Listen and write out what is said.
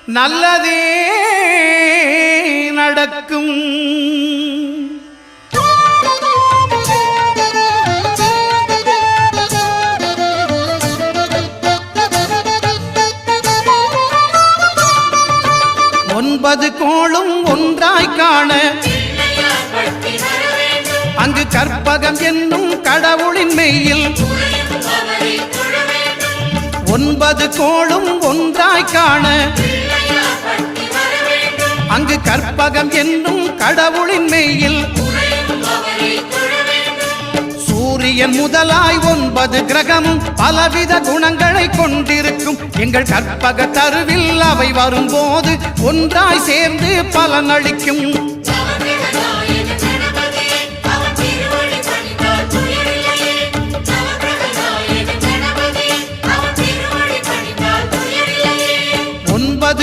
நல்லதே நடக்கும். 9 கோளும் ஒன்றாய் காண அங்கு கற்பகம் என்னும் கடவுளின் மெய்யில் 9 கோளும் ஒன்றாய் காண அங்கு கற்பகம் என்னும் கடவுளின் மெய்யில் சூரியன் முதலாய் 9 கிரகமும் பலவித குணங்களை கொண்டிருக்கும். எங்கள் கற்பக தருவில் அவை வரும்போது ஒன்றாய் சேர்ந்து பலனளிக்கும்.